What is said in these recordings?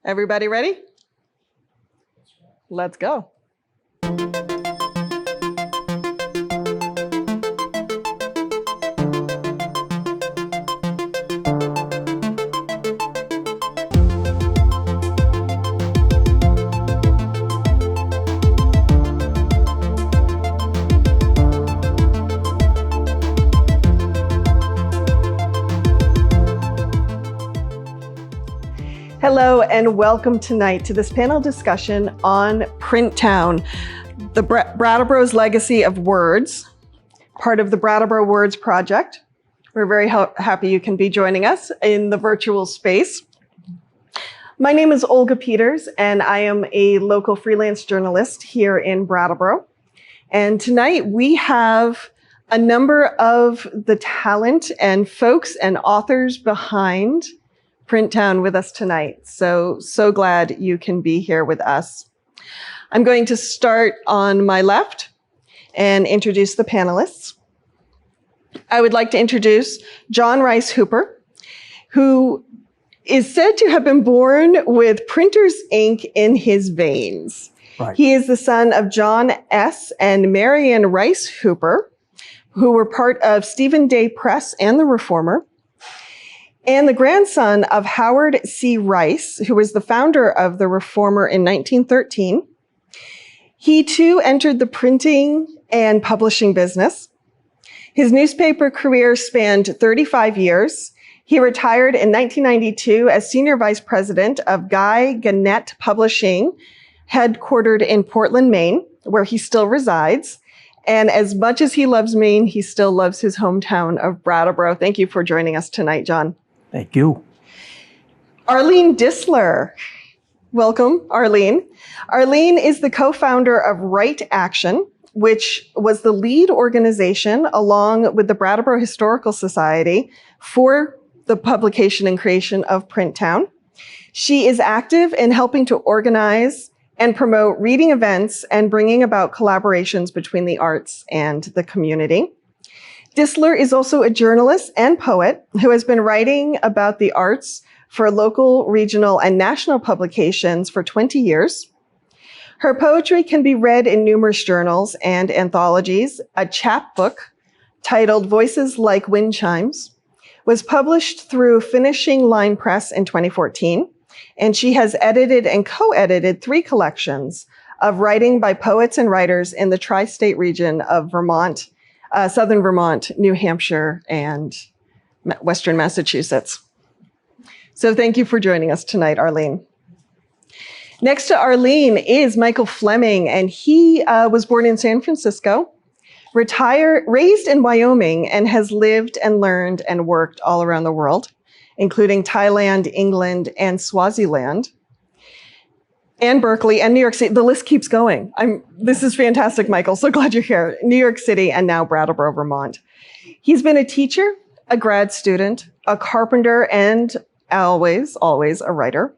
Everybody ready? Let's go. Hello and welcome tonight to this panel discussion on Print Town, the Brattleboro's legacy of words, part of the Brattleboro Words Project. We're very happy you can be joining us in the virtual space. My name is Olga Peters and I am a local freelance journalist here in Brattleboro. And tonight we have a number of the talent and folks and authors behind Print Town with us tonight. So glad you can be here with us. I'm going to start on my left and introduce the panelists. I would like to introduce John Rice Hooper, who is said to have been born with printer's ink in his veins. Right. He is the son of John S. and Marion Rice Hooper, who were part of Stephen Day Press and the Reformer, and the grandson of Howard C. Rice, who was the founder of the Reformer in 1913. He too entered the printing and publishing business. His newspaper career spanned 35 years. He retired in 1992 as senior vice president of Guy Gannett Publishing, headquartered in Portland, Maine, where he still resides. And as much as he loves Maine, he still loves his hometown of Brattleboro. Thank you for joining us tonight, John. Thank you. Arlene Dissler. Welcome, Arlene. Arlene is the co-founder of Right Action, which was the lead organization along with the Brattleboro Historical Society for the publication and creation of Print Town. She is active in helping to organize and promote reading events and bringing about collaborations between the arts and the community. Dissler is also a journalist and poet who has been writing about the arts for local, regional, and national publications for 20 years. Her poetry can be read in numerous journals and anthologies. A chapbook titled Voices Like Wind Chimes was published through Finishing Line Press in 2014, and she has edited and co-edited 3 collections of writing by poets and writers in the tri-state region of Vermont, Southern Vermont, New Hampshire, and Western Massachusetts. So thank you for joining us tonight, Arlene. Next to Arlene is Michael Fleming, and he was born in San Francisco, raised in Wyoming, and has lived and learned and worked all around the world, including Thailand, England, and Swaziland, and Berkeley, and New York City. The list keeps going. This is fantastic, Michael. So glad you're here. New York City and now Brattleboro, Vermont. He's been a teacher, a grad student, a carpenter, and always a writer.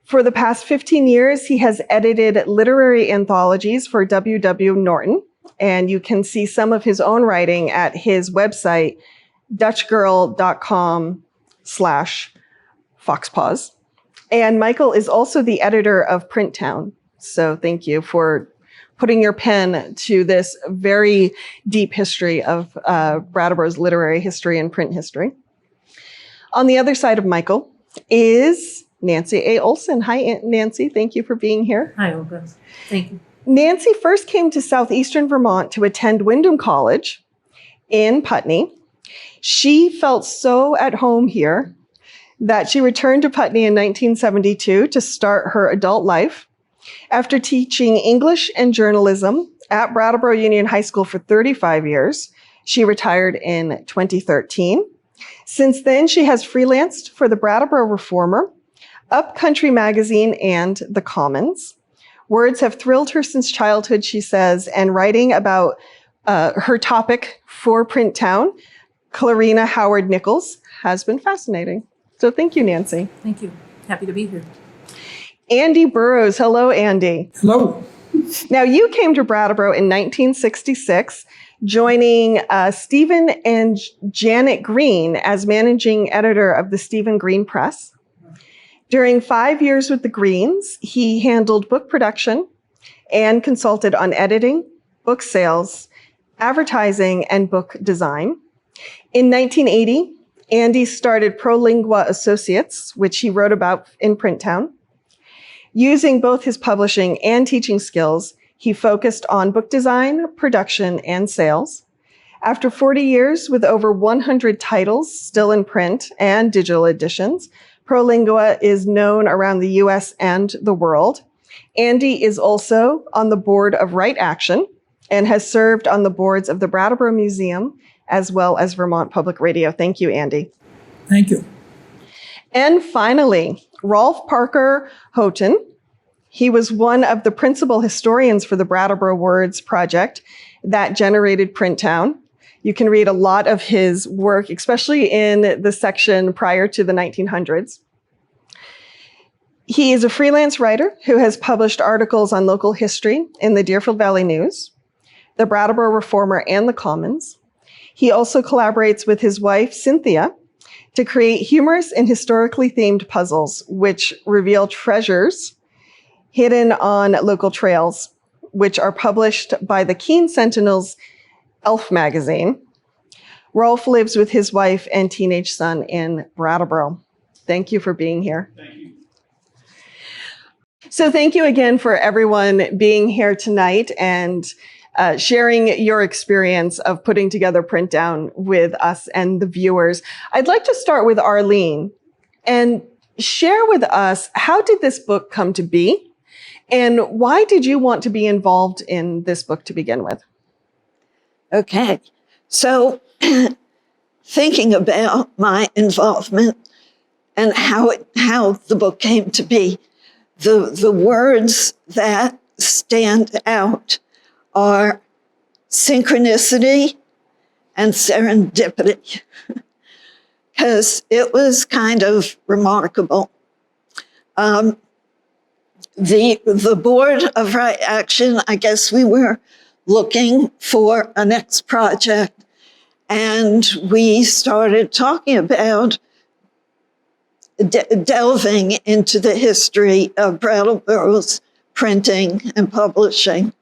For the past 15 years, he has edited literary anthologies for W.W. Norton, and you can see some of his own writing at his website, dutchgirl.com/foxpaws. And Michael is also the editor of Print Town. So thank you for putting your pen to this very deep history of Brattleboro's literary history and print history. On the other side of Michael is Nancy A. Olson. Hi, Nancy. Thank you for being here. Hi, Olga. Thank you. Nancy first came to southeastern Vermont to attend Windham College in Putney. She felt so at home here that she returned to Putney in 1972 to start her adult life. After teaching English and journalism at Brattleboro Union High School for 35 years, she retired in 2013. Since then, she has freelanced for the Brattleboro Reformer, Upcountry Magazine, and The Commons. Words have thrilled her since childhood, she says, and writing about her topic for Print Town, Clarina Howard Nichols, has been fascinating. So thank you, Nancy. Thank you. Happy to be here. Andy Burrows. Hello, Andy. Hello. Now, you came to Brattleboro in 1966, joining Stephen and Janet Green as managing editor of the Stephen Green Press. During 5 years with the Greens, he handled book production and consulted on editing, book sales, advertising, and book design. In 1980, Andy started ProLingua Associates, which he wrote about in Printtown. Using both his publishing and teaching skills, he focused on book design, production, and sales. After 40 years with over 100 titles still in print and digital editions, ProLingua is known around the US and the world. Andy is also on the board of Right Action and has served on the boards of the Brattleboro Museum as well as Vermont Public Radio. Thank you, Andy. Thank you. And finally, Rolf Parker Houghton. He was one of the principal historians for the Brattleboro Words project that generated Printtown. You can read a lot of his work, especially in the section prior to the 1900s. He is a freelance writer who has published articles on local history in the Deerfield Valley News, the Brattleboro Reformer, and the Commons. He also collaborates with his wife, Cynthia, to create humorous and historically themed puzzles, which reveal treasures hidden on local trails, which are published by the Keene Sentinel's Elf magazine. Rolf lives with his wife and teenage son in Brattleboro. Thank you for being here. Thank you. So thank you again for everyone being here tonight and sharing your experience of putting together Printtown with us and the viewers. I'd like to start with Arlene and share with us, how did this book come to be? And why did you want to be involved in this book to begin with? Okay, so thinking about my involvement and how the book came to be, the words that stand out are synchronicity and serendipity, because it was kind of remarkable. The Board of Right Action, I guess we were looking for a next project, and we started talking about delving into the history of Brattleboro's printing and publishing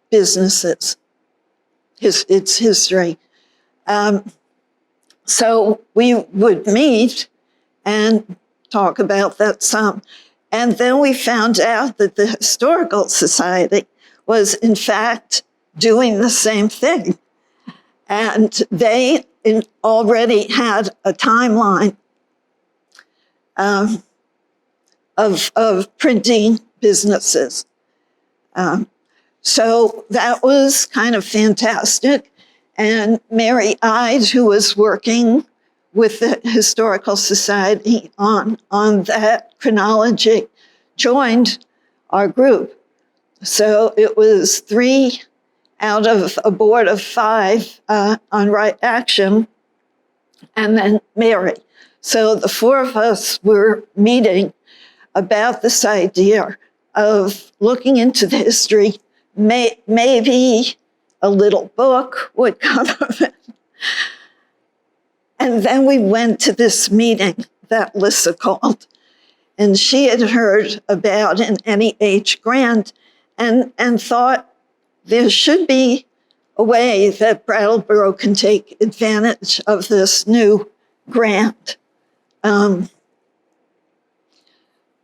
businesses, its history. So we would meet and talk about that some. And then we found out that the Historical Society was, in fact, doing the same thing. And they already had a timeline of printing businesses. So that was kind of fantastic. And Mary Ide, who was working with the Historical Society on that chronology, joined our group. So it was 3 out of a board of 5 on Right Action, and then Mary. So the 4 of us were meeting about this idea of looking into the history. Maybe a little book would come of it. And then we went to this meeting that Lissa called, and she had heard about an NEH grant and thought there should be a way that Brattleboro can take advantage of this new grant.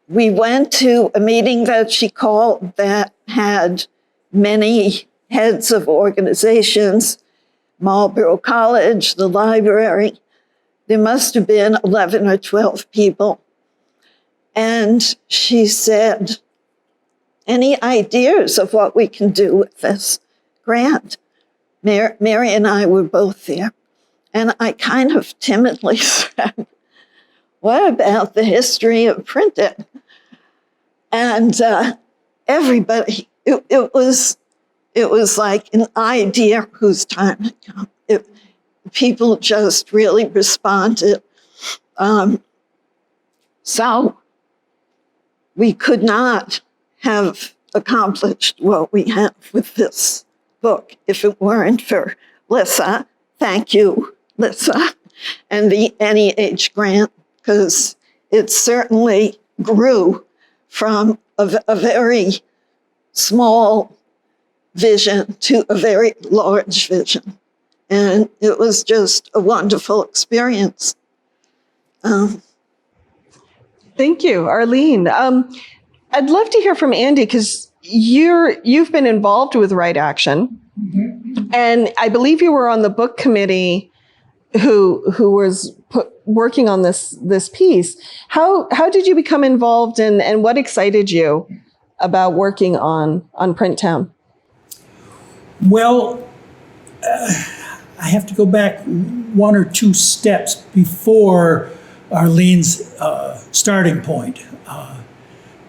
We went to a meeting that she called that had many heads of organizations, Marlborough College, the library. There must have been 11 or 12 people. And she said, any ideas of what we can do with this grant? Mary and I were both there. And I kind of timidly said, what about the history of printing? And everybody, it was like an idea whose time had come. People just really responded. So we could not have accomplished what we have with this book if it weren't for Lissa. Thank you, Lissa, and the NEH grant. because it certainly grew from a very small vision to a very large vision. And it was just a wonderful experience. Thank you, Arlene. I'd love to hear from Andy, because you've been involved with Right Action, and I believe you were on the book committee who was working on this piece. How did you become involved, and what excited you about working on Print Town? Well, I have to go back one or two steps before Arlene's starting point,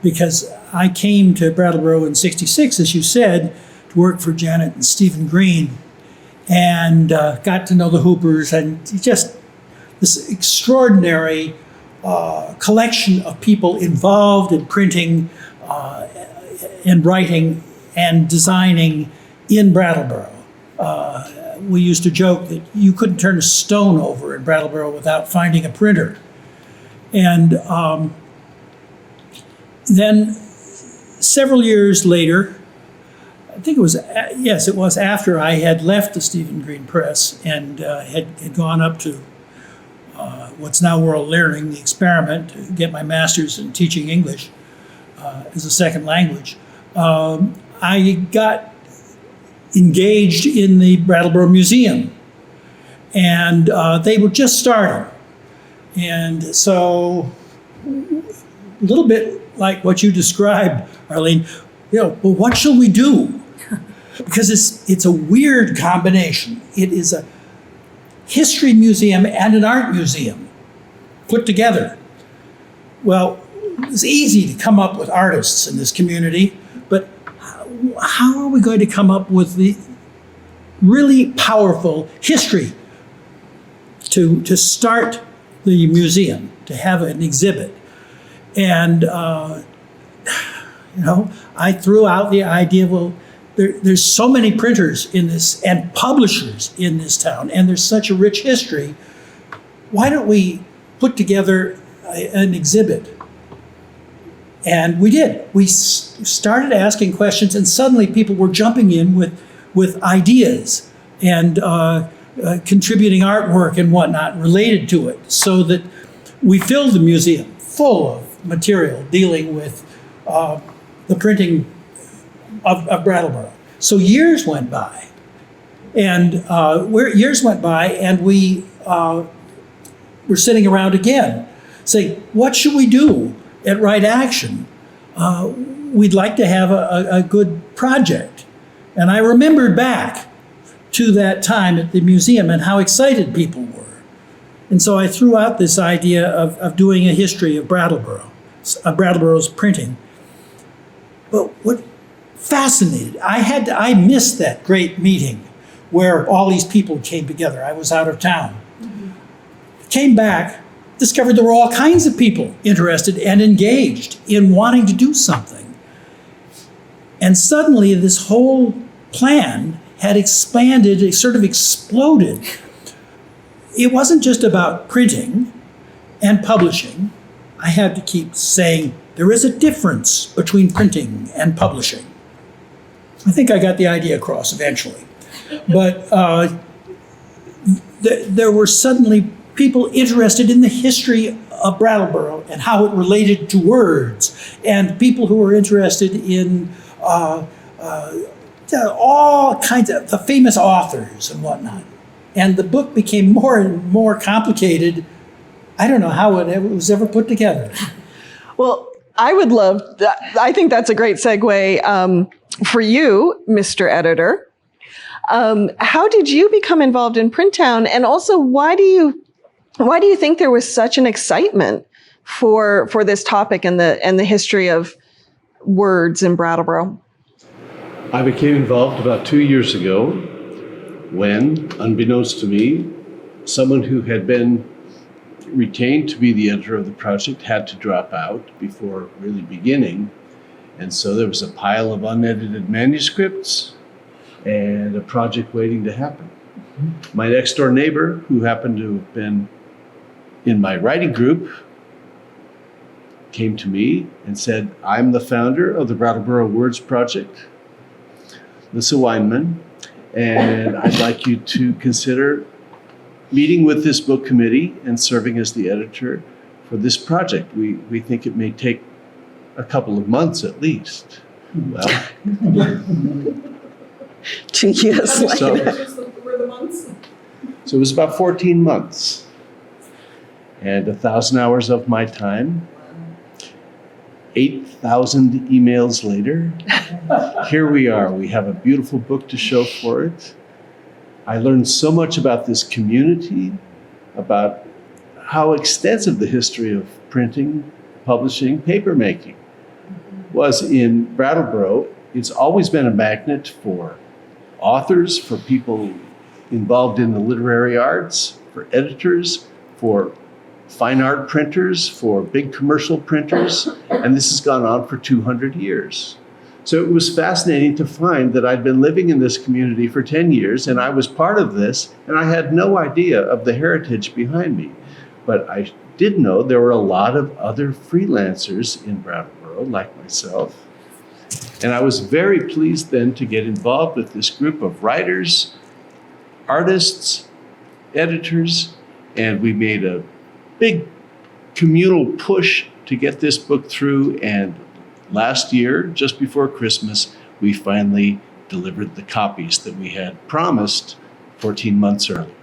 because I came to Brattleboro in '66, as you said, to work for Janet and Stephen Green, and got to know the Hoopers, and just this extraordinary collection of people involved in printing and writing and designing in Brattleboro. We used to joke that you couldn't turn a stone over in Brattleboro without finding a printer. And then several years later, I think it was, yes, it was after I had left the Stephen Green Press and had gone up to what's now World Learning, the Experiment, to get my master's in teaching English as a second language. I got engaged in the Brattleboro Museum, and they were just starting. And so, a little bit like what you described, Arlene, well, what shall we do? Because it's a weird combination. It is a history museum and an art museum put together. Well, it's easy to come up with artists in this community, but how are we going to come up with the really powerful history to start the museum, to have an exhibit? And I threw out the idea, well, there's so many printers in this and publishers in this town, and there's such a rich history. Why don't we put together an exhibit? And we did. We started asking questions, and suddenly people were jumping in with ideas and contributing artwork and whatnot related to it, so that we filled the museum full of material dealing with the printing of Brattleboro. So years went by, and we were sitting around again, saying, "What should we do at Right Action? We'd like to have a good project." And I remembered back to that time at the museum and how excited people were. And so I threw out this idea of doing a history of Brattleboro, of Brattleboro's printing. But what fascinated, I missed that great meeting where all these people came together. I was out of town. Came back, discovered there were all kinds of people interested and engaged in wanting to do something. And suddenly this whole plan had expanded, it sort of exploded. It wasn't just about printing and publishing. I had to keep saying, there is a difference between printing and publishing. I think I got the idea across eventually. But there were suddenly people interested in the history of Brattleboro and how it related to words, and people who were interested in all kinds of the famous authors and whatnot. And the book became more and more complicated. I don't know how it was ever put together. Well, I think that's a great segue for you, Mr. Editor. How did you become involved in Printtown? And also, why do you think there was such an excitement for this topic and the history of words in Brattleboro? I became involved about 2 years ago when, unbeknownst to me, someone who had been retained to be the editor of the project had to drop out before really beginning. And so there was a pile of unedited manuscripts and a project waiting to happen. My next door neighbor, who happened to have been in my writing group, came to me and said, I'm the founder of the Brattleboro Words Project, Lissa Weinmann, and I'd like you to consider meeting with this book committee and serving as the editor for this project. We think it may take a couple of months at least. Well, 2 years later. So it was about 14 months and 1,000 hours of my time. 8,000 emails later, here we are. We have a beautiful book to show for it. I learned so much about this community, about how extensive the history of printing, publishing, papermaking was in Brattleboro. It's always been a magnet for authors, for people involved in the literary arts, for editors, for fine art printers, for big commercial printers, and this has gone on for 200 years. So it was fascinating to find that I'd been living in this community for 10 years and I was part of this, and I had no idea of the heritage behind me. But I did know there were a lot of other freelancers in Brattleboro, like myself. And I was very pleased then to get involved with this group of writers, artists, editors, and we made a big communal push to get this book through, and last year, just before Christmas, we finally delivered the copies that we had promised 14 months earlier.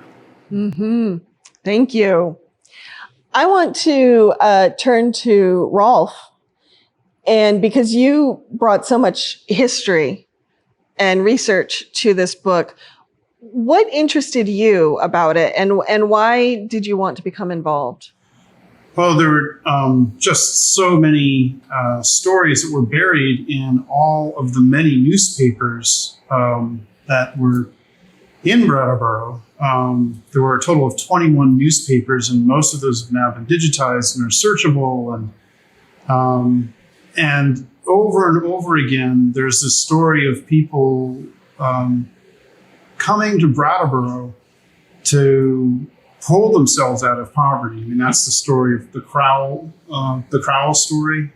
Mm-hmm. Thank you. I want to turn to Rolf, and because you brought so much history and research to this book, what interested you about it, and why did you want to become involved? Well, there were just so many stories that were buried in all of the many newspapers that were in Brattleboro. There were a total of 21 newspapers, and most of those have now been digitized and are searchable. And over and over again, there's this story of people coming to Brattleboro to pull themselves out of poverty. I mean, that's the story of the Crowell story.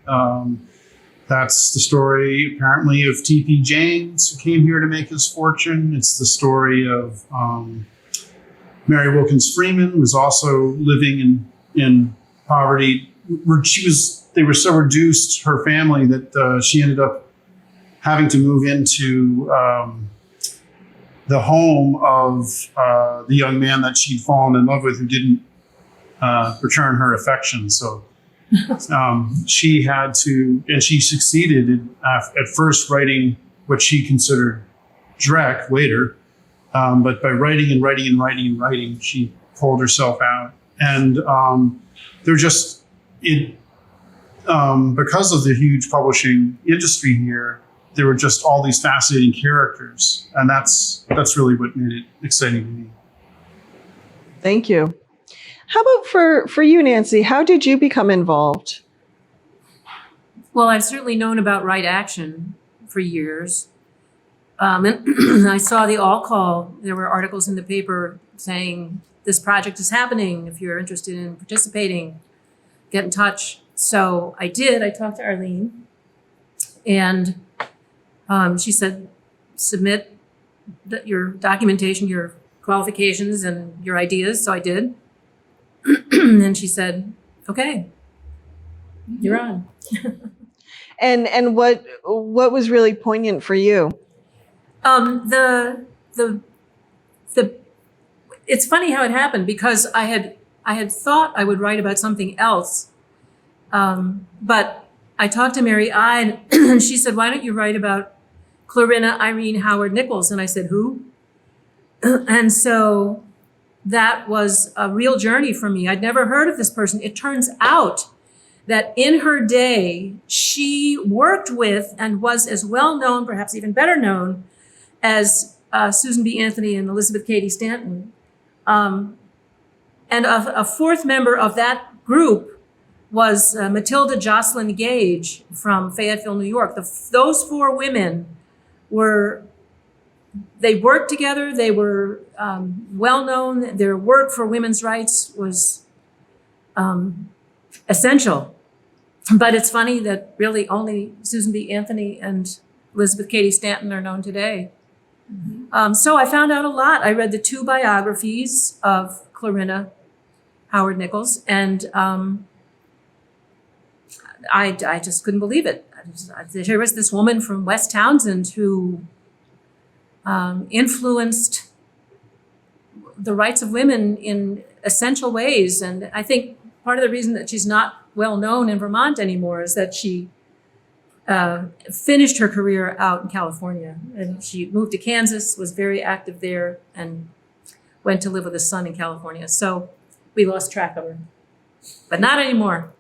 That's the story, apparently, of T.P. James, who came here to make his fortune. It's the story of Mary Wilkins Freeman, who was also living in poverty. They were so reduced, her family, that she ended up having to move into the home of the young man that she'd fallen in love with, who didn't return her affection. So she had to, and she succeeded at first writing what she considered dreck later. But by writing and writing and writing and writing, she pulled herself out. And because of the huge publishing industry here, there were just all these fascinating characters, and that's really what made it exciting to me. Thank you. How about for you, Nancy? How did you become involved? Well, I've certainly known about Right Action for years. And I saw the all call. There were articles in the paper saying this project is happening. If you're interested in participating, get in touch. So I did. I talked to Arlene, and she said, submit your documentation, your qualifications, and your ideas. So I did. And she said, okay, you're on. And what was really poignant for you? It's funny how it happened, because I had thought I would write about something else. But I talked to Mary I, and she said, why don't you write about Clarina Irene Howard Nichols? And I said, who? And so that was a real journey for me. I'd never heard of this person. It turns out that in her day, she worked with and was as well known, perhaps even better known, as Susan B. Anthony and Elizabeth Cady Stanton. And a fourth member of that group was Matilda Jocelyn Gage from Fayetteville, New York. Those four women they worked together. They were well known. Their work for women's rights was essential. But it's funny that really only Susan B. Anthony and Elizabeth Cady Stanton are known today. So I found out a lot. I read the 2 biographies of Clarina Howard Nichols, and I just couldn't believe it. Here was this woman from West Townsend who influenced the rights of women in essential ways. And I think part of the reason that she's not well known in Vermont anymore is that she finished her career out in California. And she moved to Kansas, was very active there, and went to live with a son in California. So we lost track of her, but not anymore.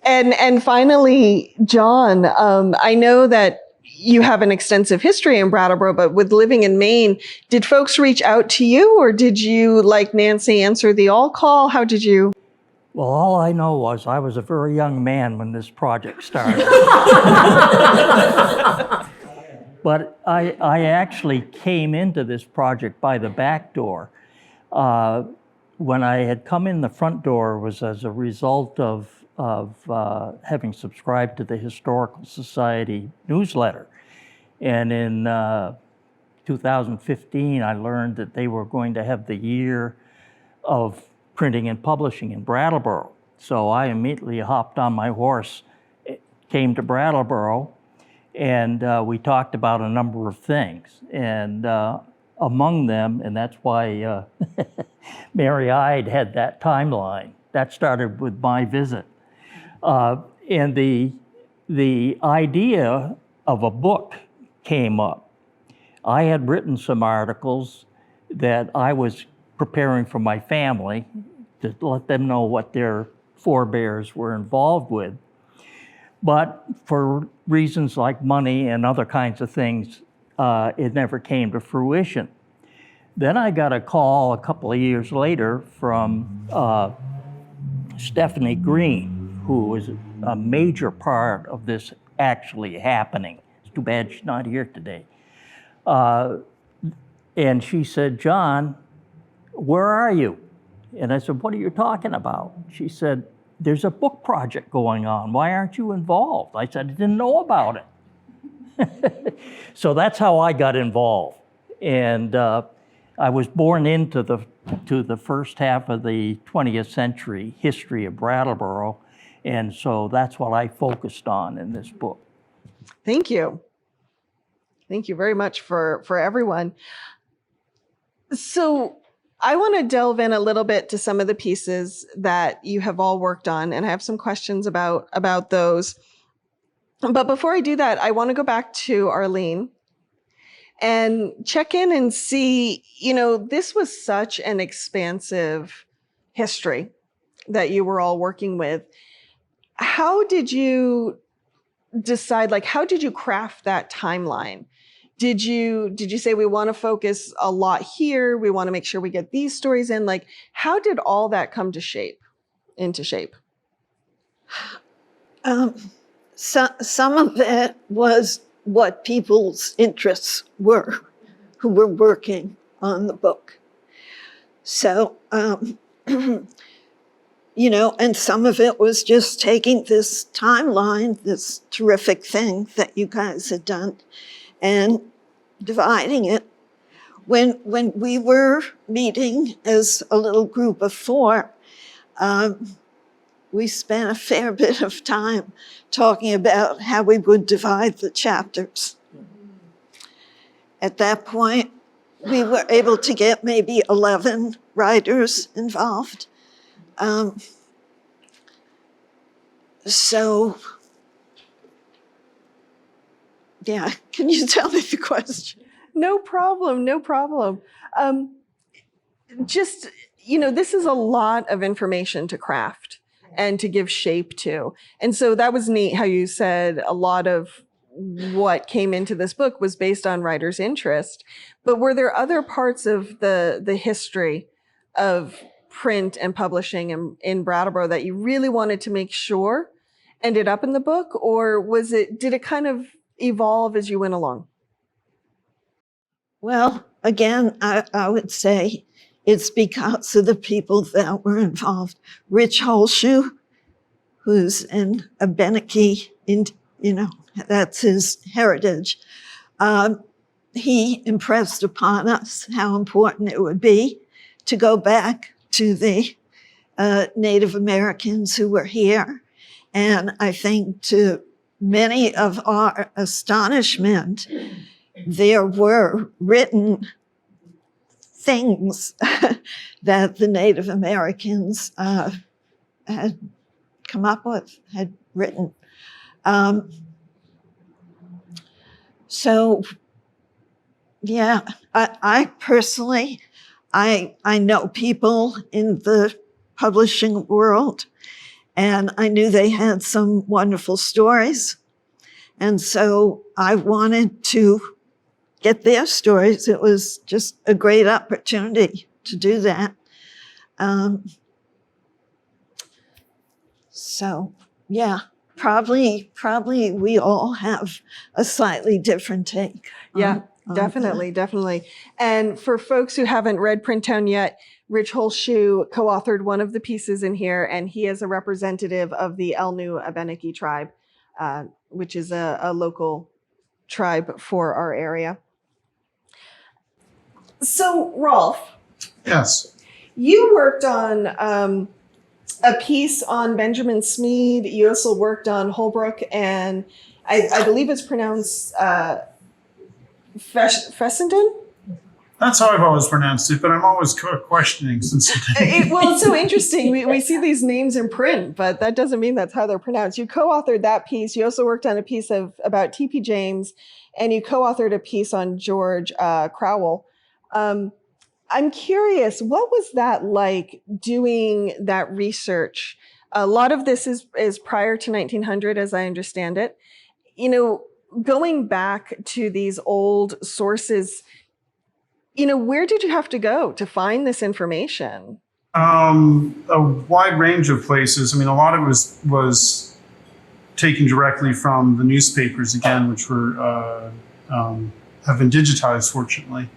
And finally, John, I know that you have an extensive history in Brattleboro, but with living in Maine, did folks reach out to you, or did you, like Nancy, answer the all call? How did you? Well, all I know was I was a very young man when this project started. But I actually came into this project by the back door. When I had come in the front door was as a result of having subscribed to the Historical Society newsletter. And in 2015, I learned that they were going to have the year of printing and publishing in Brattleboro. So I immediately hopped on my horse, came to Brattleboro, and we talked about a number of things. And among them, and that's why Mary Ide had that timeline. That started with my visit. And the idea of a book came up. I had written some articles that I was preparing for my family to let them know what their forebears were involved with. But for reasons like money and other kinds of things, it never came to fruition. Then I got a call a couple of years later from Stephanie Green, who was a major part of this actually happening. It's too bad she's not here today. And she said, "John, where are you?" And I said, "What are you talking about?" She said, "There's a book project going on. Why aren't you involved?" I said, "I didn't know about it." So that's how I got involved. And I was born into the first half of the 20th century history of Brattleboro. And so that's what I focused on in this book. Thank you. Thank you very much for everyone. So I want to delve in a little bit to some of the pieces that you have all worked on, and I have some questions about those. But before I do that, I want to go back to Arlene and check in and see, this was such an expansive history that you were all working with. How did you decide, how did you craft that timeline? Did you say we want to focus a lot here? We want to make sure we get these stories in. How did all that come to shape? Some of it was what people's interests were, who were working on the book. So, and some of it was just taking this timeline, this terrific thing that you guys had done, and dividing it. When we were meeting as a little group of 4, we spent a fair bit of time talking about how we would divide the chapters. At that point, we were able to get maybe 11 writers involved. So, yeah, can you tell me the question? No problem. Just, this is a lot of information to craft and to give shape to. And so that was neat how you said a lot of what came into this book was based on writers' interest. But were there other parts of the history of print and publishing in Brattleboro that you really wanted to make sure ended up in the book? Or did it kind of evolve as you went along? Well, again, I would say it's because of the people that were involved. Rich Holshoe who's an Abenaki, that's his heritage. He impressed upon us how important it would be to go back to the Native Americans who were here. And I think to many of our astonishment, there were written things that the Native Americans had come up with, had written. So, yeah, I personally, I know people in the publishing world, and I knew they had some wonderful stories. And so I wanted to get their stories. It was just a great opportunity to do that. So, yeah, probably we all have a slightly different take. Yeah, definitely. And for folks who haven't read Printtown yet, Rich Holshoe co-authored one of the pieces in here, and he is a representative of the Elnu Abenaki tribe, which is a local tribe for our area. So, Rolf. Yes. You worked on a piece on Benjamin Smead. You also worked on Holbrook, and I believe it's pronounced Fessenden? That's how I've always pronounced it, but I'm always questioning since. Well, it's so interesting. We see these names in print, but that doesn't mean that's how they're pronounced. You co-authored that piece. You also worked on a piece about T.P. James, and you co-authored a piece on George Crowell. I'm curious, what was that like doing that research? A lot of this is prior to 1900, as I understand it. Going back to these old sources, where did you have to go to find this information? A wide range of places. I mean, a lot of it was taken directly from the newspapers, again, which were have been digitized, fortunately.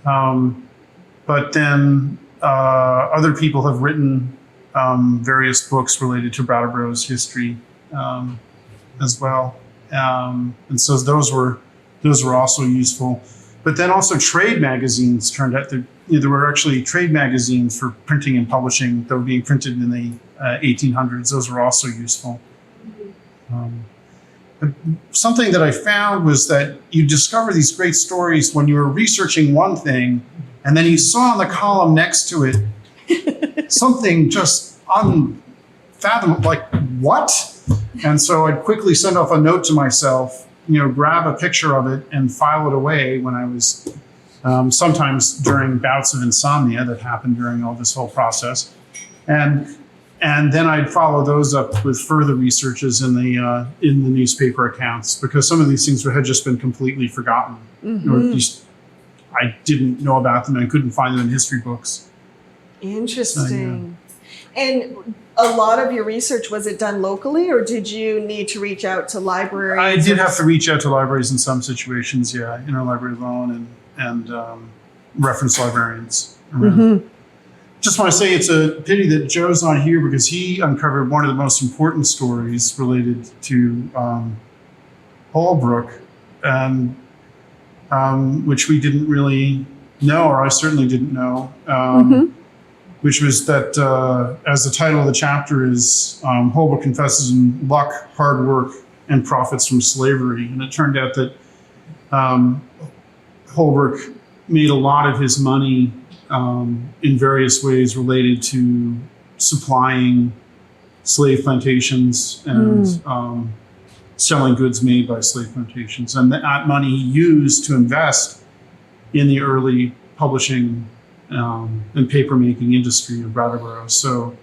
But then other people have written various books related to Brattleboro's history as well. And so those were also useful. But then also trade magazines turned out there were actually trade magazines for printing and publishing that were being printed in the 1800s. Those were also useful. But something that I found was that you discover these great stories when you were researching one thing, and then you saw on the column next to it something just unfathomable, like what? And so I'd quickly send off a note to myself, grab a picture of it and file it away when I was sometimes during bouts of insomnia that happened during all this whole process. And then I'd follow those up with further researches in the newspaper accounts, because some of these things had just been completely forgotten, or at least I didn't know about them and I couldn't find them in history books. Interesting. So, yeah. And a lot of your research, was it done locally, or did you need to reach out to libraries? I did have to reach out to libraries in some situations, yeah, interlibrary loan and reference librarians around. Mm-hmm. Just want to say it's a pity that Joe's not here, because he uncovered one of the most important stories related to Holbrook, which we didn't really know, or I certainly didn't know, which was that, as the title of the chapter is, Holbrook confesses in luck, hard work, and profits from slavery. And it turned out that Holbrook made a lot of his money in various ways related to supplying slave plantations and selling goods made by slave plantations. And that money he used to invest in the early publishing and paper-making industry of Brattleboro. So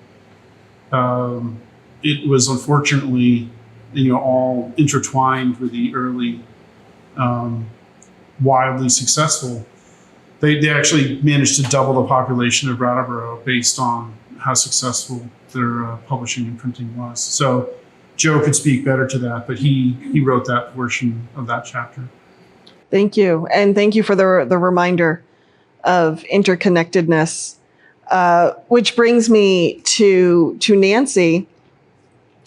it was unfortunately, all intertwined with the early wildly successful. They actually managed to double the population of Brattleboro based on how successful their publishing and printing was. So Joe could speak better to that, but he wrote that portion of that chapter. Thank you. And thank you for the reminder of interconnectedness, which brings me to Nancy.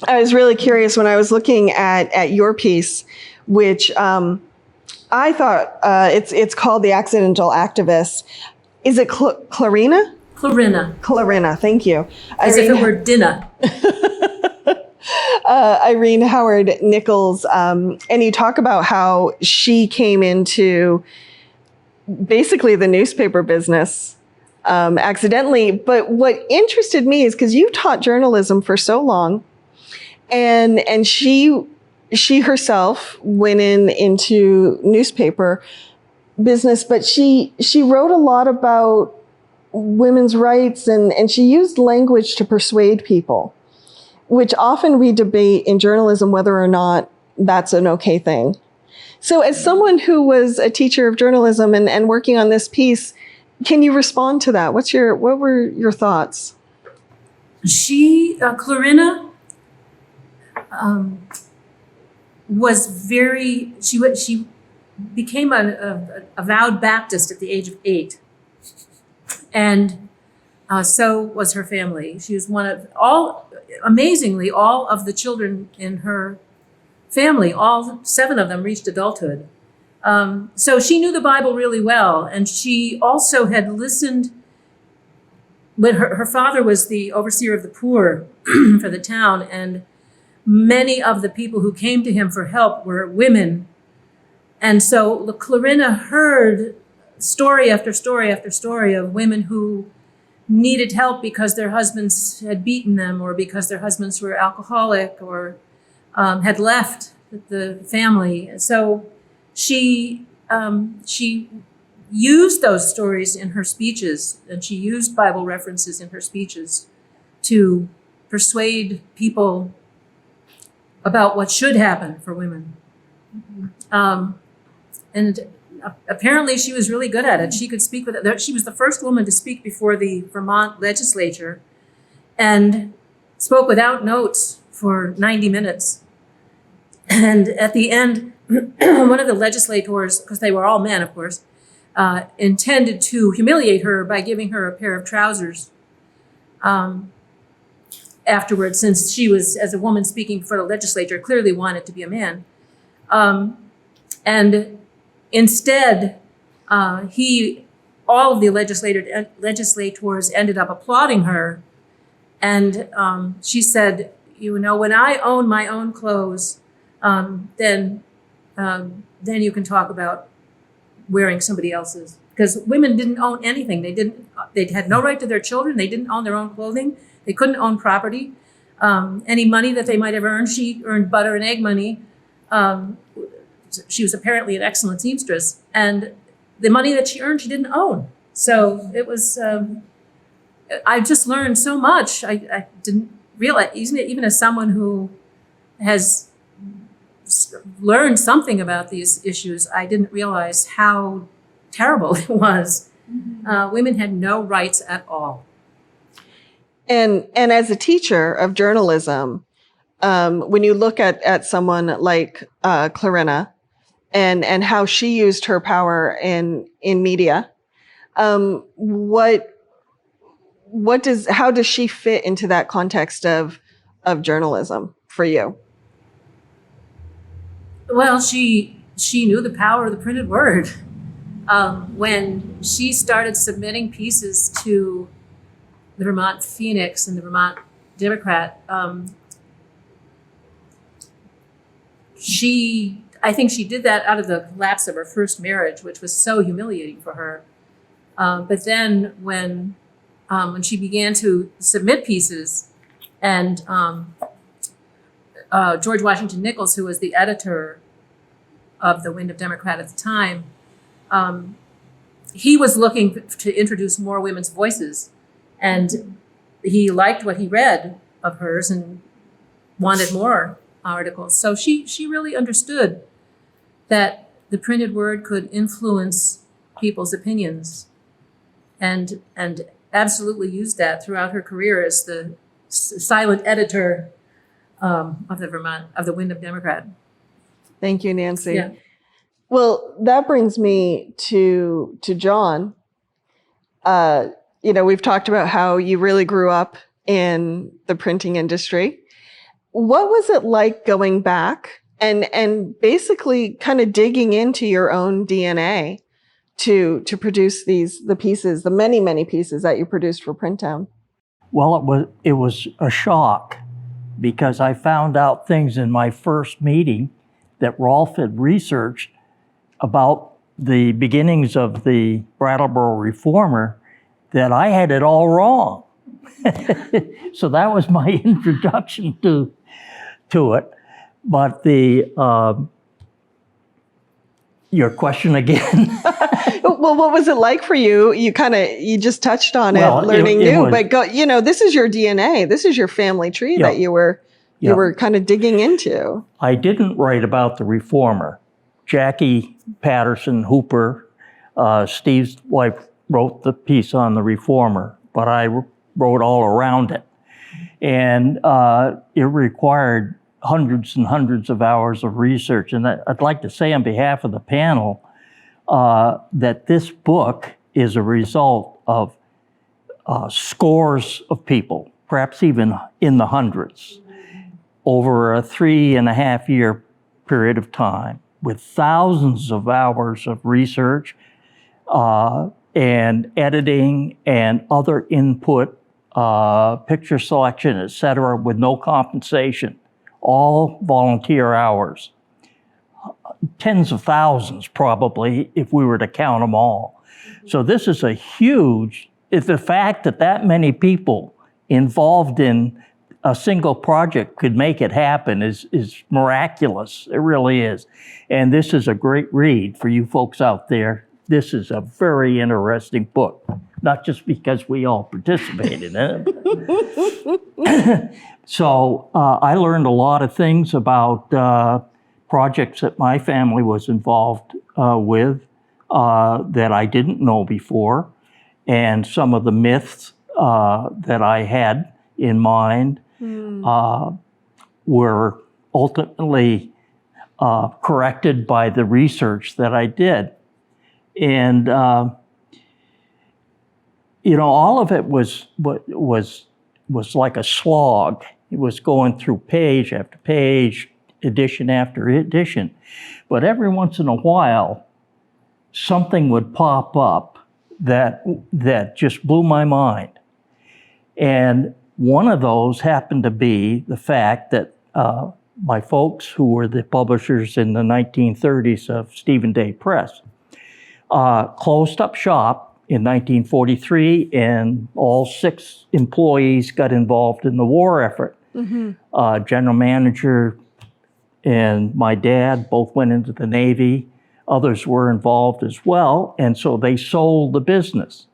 I was really curious when I was looking at your piece, which I thought it's called The Accidental Activist. Is it Clarina? Clarina, Clarina, thank you. as if it were dinner. Irene Howard Nichols, and you talk about how she came into basically the newspaper business accidentally. But what interested me is because you taught journalism for so long, and she herself went into newspaper business, but she wrote a lot about women's rights, and she used language to persuade people, which often we debate in journalism whether or not that's an okay thing. So as someone who was a teacher of journalism and working on this piece, can you respond to that? What were your thoughts? Clarina was very, she became a avowed Baptist at the age of 8. And so was her family. She was amazingly, all of the children in her family, all 7 of them reached adulthood. So she knew the Bible really well. And she also had listened, when her father was the overseer of the poor for the town, and many of the people who came to him for help were women. And so Clarina heard story after story after story of women who needed help because their husbands had beaten them, or because their husbands were alcoholic, or had left the family. So she used those stories in her speeches, and she used Bible references in her speeches to persuade people about what should happen for women. And apparently she was really good at it. She could speak with it. She was the first woman to speak before the Vermont legislature, and spoke without notes for 90 minutes. And at the end, one of the legislators, because they were all men, of course, intended to humiliate her by giving her a pair of trousers afterwards, since she was, as a woman speaking for the legislature, clearly wanted to be a man. And instead, all of the legislators ended up applauding her. And she said, when I own my own clothes, then you can talk about wearing somebody else's. Because women didn't own anything. They had no right to their children. They didn't own their own clothing. They couldn't own property. Any money that they might have earned, she earned butter and egg money. She was apparently an excellent seamstress, and the money that she earned, she didn't own. So it was, I just learned so much. I didn't realize, even as someone who has learned something about these issues, I didn't realize how terrible it was. Women had no rights at all. And as a teacher of journalism, when you look at someone like Clarina and how she used her power in media, how does she fit into that context of journalism for you? Well, she knew the power of the printed word. When she started submitting pieces to the Vermont Phoenix and the Vermont Democrat, I think she did that out of the lapse of her first marriage, which was so humiliating for her. But then when she began to submit pieces, and George Washington Nichols, who was the editor of the Wind of Democrat at the time, he was looking to introduce more women's voices, and he liked what he read of hers and wanted more articles. So she really understood that the printed word could influence people's opinions, and absolutely used that throughout her career as the silent editor of the Wind of Democrat. Thank you, Nancy. Yeah. Well, that brings me to John. We've talked about how you really grew up in the printing industry. what was it like going back and basically kind of digging into your own DNA to produce the many pieces that you produced for Printtown? Well, it was a shock because I found out things in my first meeting that Rolf had researched about the beginnings of the Brattleboro Reformer, that I had it all wrong. So that was my introduction to it. But your question again? Well, what was it like for you? You just touched on Well, it, learning it new, was- but this is your DNA. This is your family tree Yeah. that you were kind of digging into. I didn't write about the Reformer. Jackie Patterson Hooper, Steve's wife, wrote the piece on the Reformer, but I wrote all around it. And it required hundreds and hundreds of hours of research. And I'd like to say on behalf of the panel that this book is a result of scores of people, perhaps even in the hundreds, over a 3.5 year period of time, with thousands of hours of research and editing and other input, picture selection, et cetera, with no compensation, all volunteer hours. Tens of thousands, probably, if we were to count them all. So this is a huge, the fact that many people involved in a single project could make it happen is miraculous. It really is. And this is a great read for you folks out there. This is a very interesting book, not just because we all participated in it. So I learned a lot of things about projects that my family was involved with that I didn't know before, and some of the myths that I had in mind were ultimately corrected by the research that I did. And all of it was like a slog. It was going through page after page, edition after edition. But every once in a while, something would pop up that just blew my mind. And one of those happened to be the fact that my folks, who were the publishers in the 1930s of Stephen Day Press, closed up shop in 1943, and all 6 employees got involved in the war effort. General manager and my dad both went into the Navy. Others were involved as well, and so they sold the business.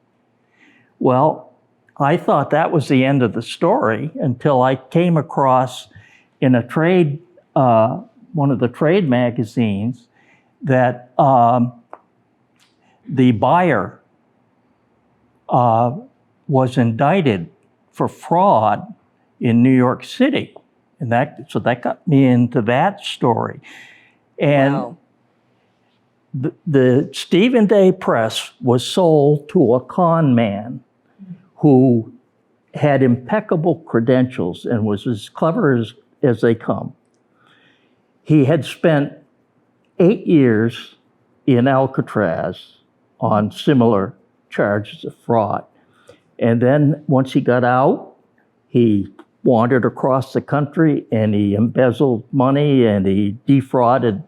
Well, I thought that was the end of the story until I came across in a trade, one of the trade magazines, that the buyer was indicted for fraud in New York City. And so that got me into that story. And Wow. the Stephen Day Press was sold to a con man who had impeccable credentials and was as clever as they come. He had spent 8 years in Alcatraz on similar charges of fraud. And then once he got out, he wandered across the country and he embezzled money and he defrauded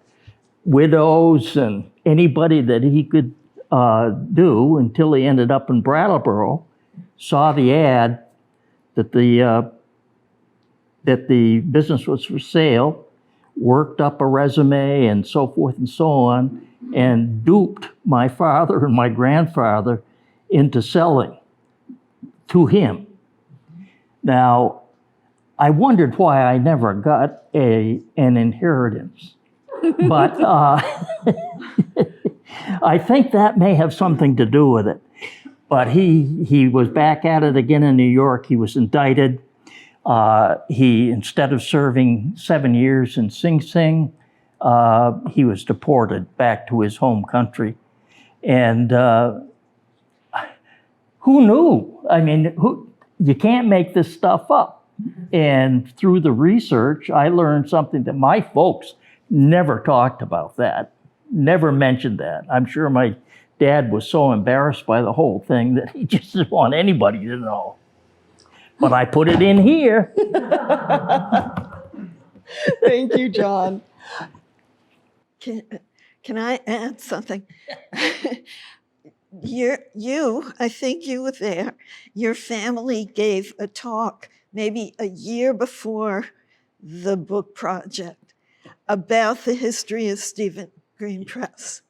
widows and anybody that he could do until he ended up in Brattleboro, saw the ad that the business was for sale, worked up a resume and so forth and so on, and duped my father and my grandfather into selling to him. Now, I wondered why I never got an inheritance, but I think that may have something to do with it. But he was back at it again in New York. He was indicted. He, instead of serving 7 years in Sing Sing, he was deported back to his home country. And who knew? I mean, you can't make this stuff up. And through the research, I learned something that my folks never talked about that, never mentioned that. I'm sure my dad was so embarrassed by the whole thing that he just didn't want anybody to know. But I put it in here. Thank you, John. Can I add something? I think you were there. Your family gave a talk maybe a year before the book project about the history of Stephen Green Press,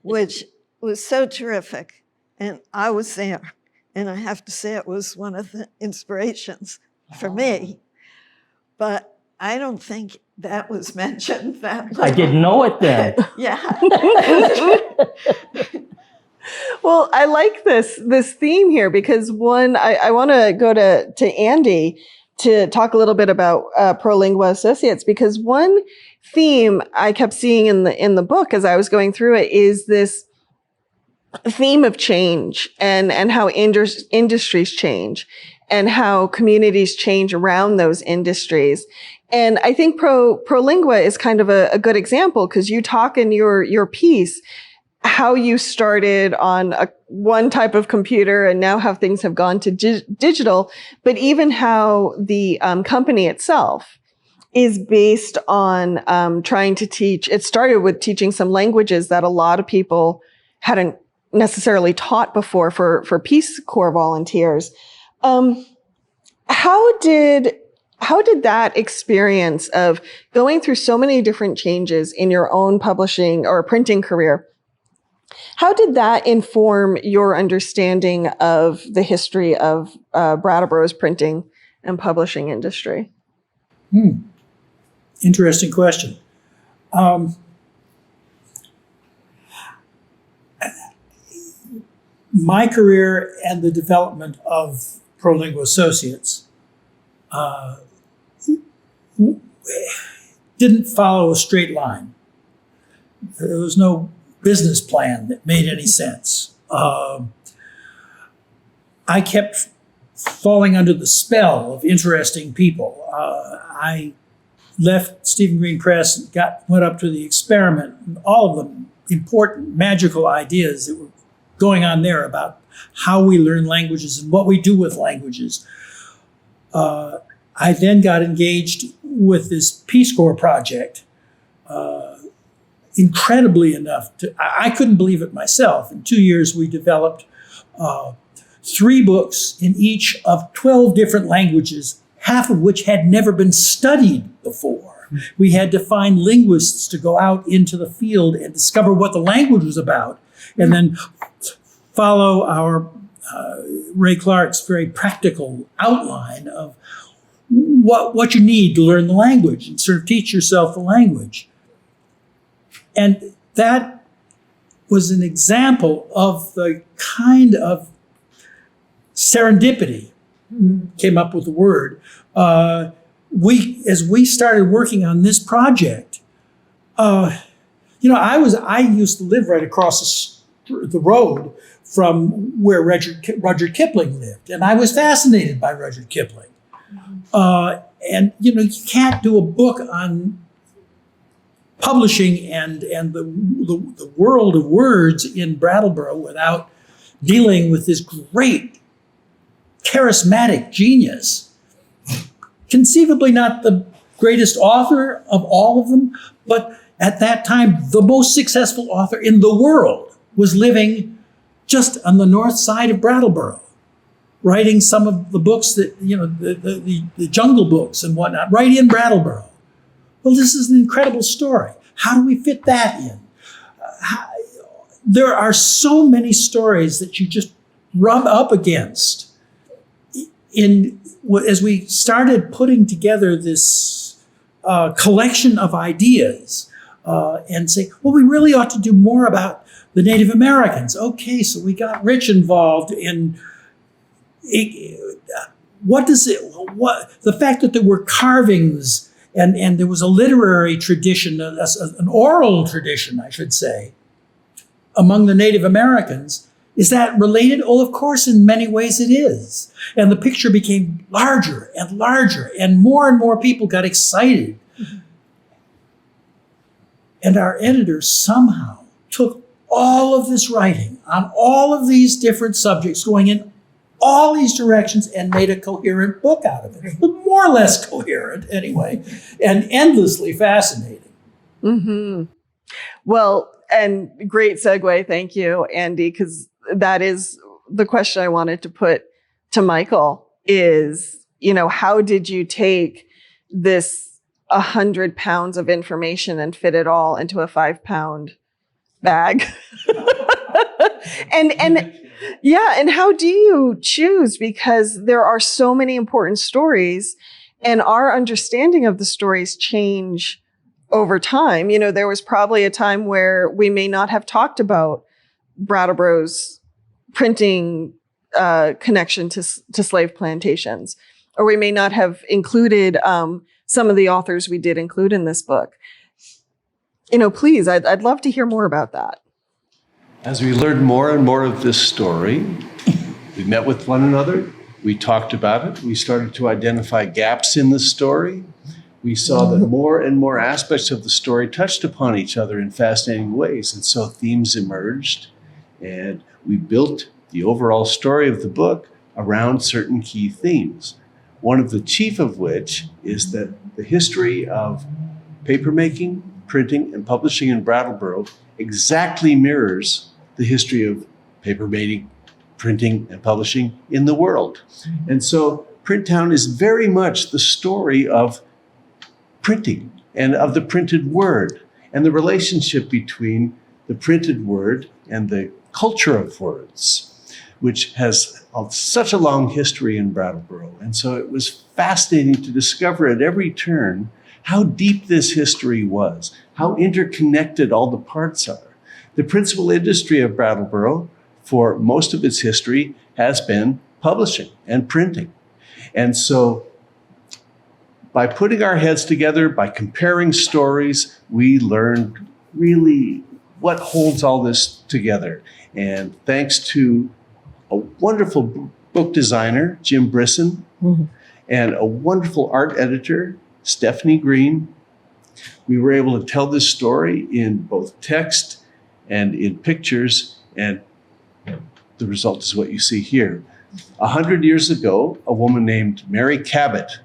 which was so terrific. And I was there. And I have to say it was one of the inspirations for me. But I don't think that was mentioned that I didn't know it then. Yeah. Well, I like this theme here because one, I want to go to Andy to talk a little bit about ProLingua Associates, because one theme I kept seeing in the book as I was going through it is this theme of change and how industries change and how communities change around those industries. And I think ProLingua is kind of a good example, because you talk in your piece how you started on one type of computer and now how things have gone to digital, but even how the company itself is based on trying to teach. It started with teaching some languages that a lot of people hadn't necessarily taught before for Peace Corps volunteers. How did that experience of going through so many different changes in your own publishing or printing career, how did that inform your understanding of the history of Brattleboro's printing and publishing industry? Interesting question. My career and the development of ProLingua Associates didn't follow a straight line. There was no business plan that made any sense. I kept falling under the spell of interesting people. I left Stephen Green Press, went up to the Experiment, and all of the important magical ideas that were going on there about how we learn languages and what we do with languages. I then got engaged with this Peace Corps project. Incredibly enough, I couldn't believe it myself. In 2 years, we developed 3 books in each of 12 different languages, half of which had never been studied before. We had to find linguists to go out into the field and discover what the language was about, and then follow our Ray Clark's very practical outline of what you need to learn the language and sort of teach yourself the language. And that was an example of the kind of serendipity, came up with the word. As we started working on this project, I used to live right across the road from where Rudyard Kipling lived, and I was fascinated by Rudyard Kipling. And you can't do a book on publishing and the world of words in Brattleboro without dealing with this great charismatic genius. Conceivably not the greatest author of all of them, but at that time, the most successful author in the world was living just on the north side of Brattleboro, writing some of the books that, the Jungle Books and whatnot, right in Brattleboro. Well, this is an incredible story. How do we fit that in? There are so many stories that you just rub up against. As we started putting together this collection of ideas and say, well, we really ought to do more about the Native Americans. Okay, so we got Rich involved in the fact that there were carvings and there was a literary tradition, an oral tradition, I should say, among the Native Americans Is that related? Oh, of course, in many ways it is. And the picture became larger and larger, and more people got excited. And our editor somehow took all of this writing on all of these different subjects going in all these directions and made a coherent book out of it. More or less coherent anyway, and endlessly fascinating. Mm-hmm. Well, and great segue. Thank you, Andy, because that is the question I wanted to put to Michael is, how did you take this 100 pounds of information and fit it all into a 5-pound bag? and how do you choose? Because there are so many important stories, and our understanding of the stories change over time. There was probably a time where we may not have talked about Brattleboro's printing connection to slave plantations, or we may not have included some of the authors we did include in this book. Please, I'd love to hear more about that. As we learned more and more of this story, we met with one another, we talked about it, we started to identify gaps in the story. We saw that more and more aspects of the story touched upon each other in fascinating ways, and so themes emerged, and we built the overall story of the book around certain key themes. One of the chief of which is that the history of papermaking, printing, and publishing in Brattleboro exactly mirrors the history of papermaking, printing, and publishing in the world. And so Printtown is very much the story of printing and of the printed word and the relationship between the printed word and the culture of words, which has such a long history in Brattleboro. And so it was fascinating to discover at every turn how deep this history was, how interconnected all the parts are. The principal industry of Brattleboro for most of its history has been publishing and printing. And so by putting our heads together, by comparing stories, we learned really what holds all this together. And thanks to a wonderful book designer, Jim Brisson, and a wonderful art editor, Stephanie Green, we were able to tell this story in both text and in pictures, and the result is what you see here. 100 years ago, a woman named Mary Cabot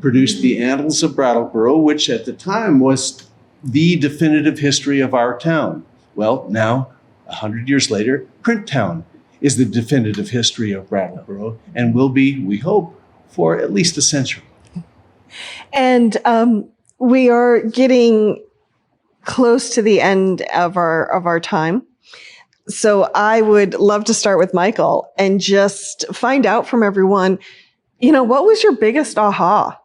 produced the Annals of Brattleboro, which at the time was the definitive history of our town. Well, now, 100 years later, Printtown is the definitive history of Brattleboro and will be, we hope, for at least a century. And we are getting close to the end of our time. So I would love to start with Michael and just find out from everyone, what was your biggest aha?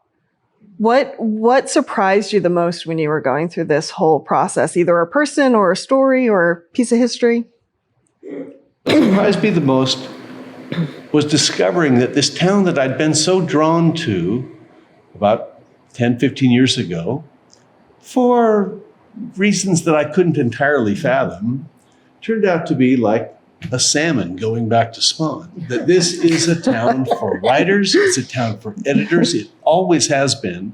What surprised you the most when you were going through this whole process, either a person or a story or a piece of history? What surprised me the most was discovering that this town that I'd been so drawn to about 10, 15 years ago, for reasons that I couldn't entirely fathom, turned out to be like a salmon going back to spawn. That this is a town for writers, it's a town for editors, it always has been.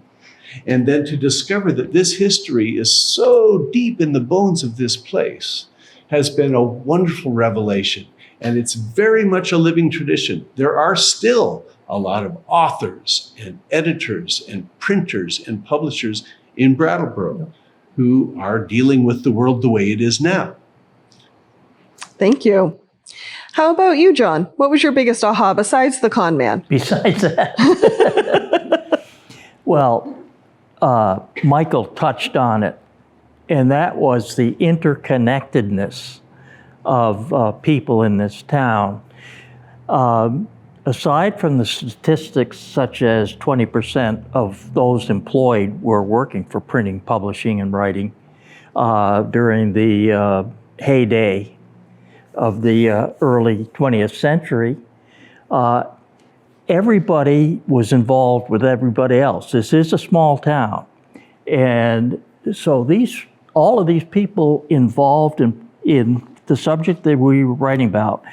And then to discover that this history is so deep in the bones of this place has been a wonderful revelation. And it's very much a living tradition. There are still a lot of authors and editors and printers and publishers in Brattleboro who are dealing with the world the way it is now. Thank you. How about you, John? What was your biggest aha besides the con man? Besides that, well, Michael touched on it, and that was the interconnectedness of people in this town. Aside from the statistics such as 20% of those employed were working for printing, publishing, and writing during the heyday of the early 20th century, everybody was involved with everybody else. This is a small town. And so all of these people involved in the subject that we were writing about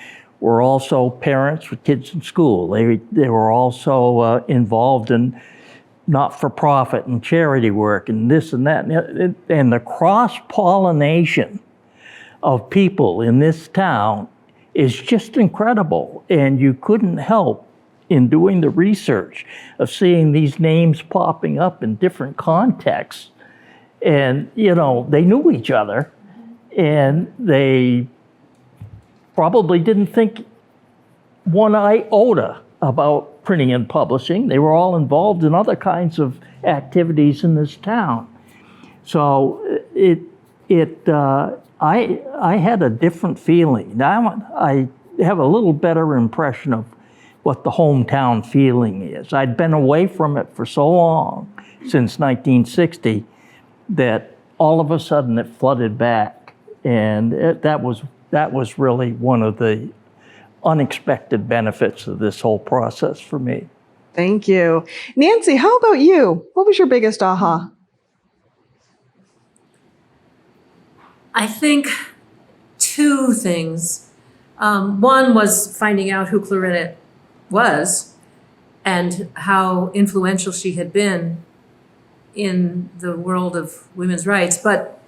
were also parents with kids in school. They were also involved in not-for-profit and charity work and this and that. And the cross-pollination of people in this town is just incredible. And you couldn't help, in doing the research, of seeing these names popping up in different contexts. And, you know, they knew each other, and they probably didn't think one iota about printing and publishing. They were all involved in other kinds of activities in this town. So I had a different feeling. Now I have a little better impression of what the hometown feeling is. I'd been away from it for so long, since 1960, that all of a sudden it flooded back. And that was really one of the unexpected benefits of this whole process for me. Thank you. Nancy, how about you? What was your biggest aha? I think two things. One was finding out who Clarina was and how influential she had been in the world of women's rights. But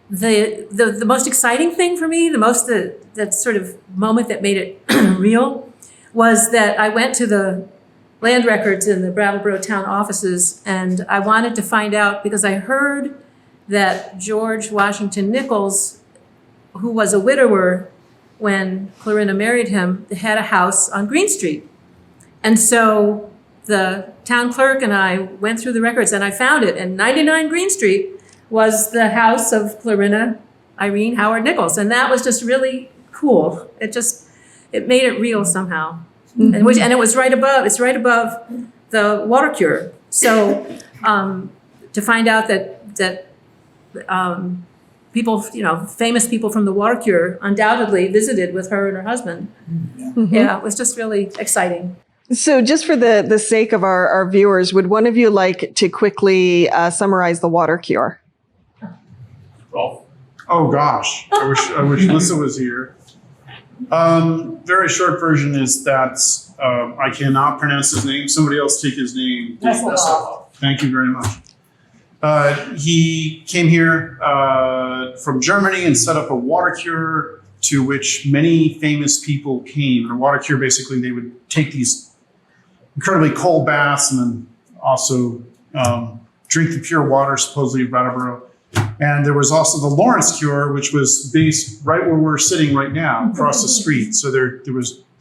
the most exciting thing for me, that sort of moment that made it real, was that I went to the land records in the Brattleboro town offices, and I wanted to find out, because I heard that George Washington Nichols, who was a widower when Clarina married him, had a house on Green Street. And so the town clerk and I went through the records, and I found it, and 99 Green Street was the house of Clarina Irene Howard Nichols. And that was just really cool. It made it real somehow. Mm-hmm. And it was it's right above the water cure. So to find out that people, famous people from the water cure undoubtedly visited with her and her husband. Mm-hmm. Yeah, it was just really exciting. So just for the sake of our viewers, would one of you like to quickly summarize the water cure? Rolf. Oh gosh, I wish Lissa was here. Very short version is that I cannot pronounce his name. Somebody else take his name. Thank you very much. He came here from Germany and set up a water cure to which many famous people came. And a water cure, basically, they would take these incredibly cold baths and then also drink the pure water, supposedly of Brattleboro. And there was also the Lawrence cure, which was based right where we're sitting right now, across the street. So there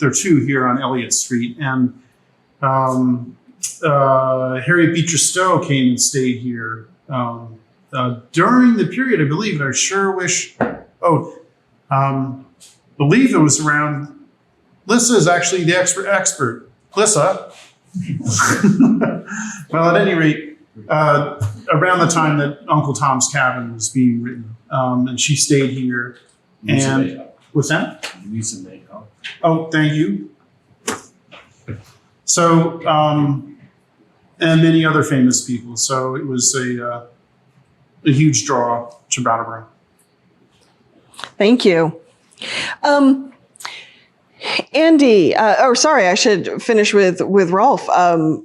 are two here on Elliot Street. And Harriet Beecher Stowe came and stayed here during the period, I believe, and I sure wish, believe it was around, Lissa is actually the expert. Lissa. Well, at any rate, around the time that Uncle Tom's Cabin was being written, and she stayed here. And what's that? Lisa Mayhow. Oh, thank you. So, and many other famous people. So it was a huge draw to Brattleboro. Thank you. Andy, I should finish with Rolf.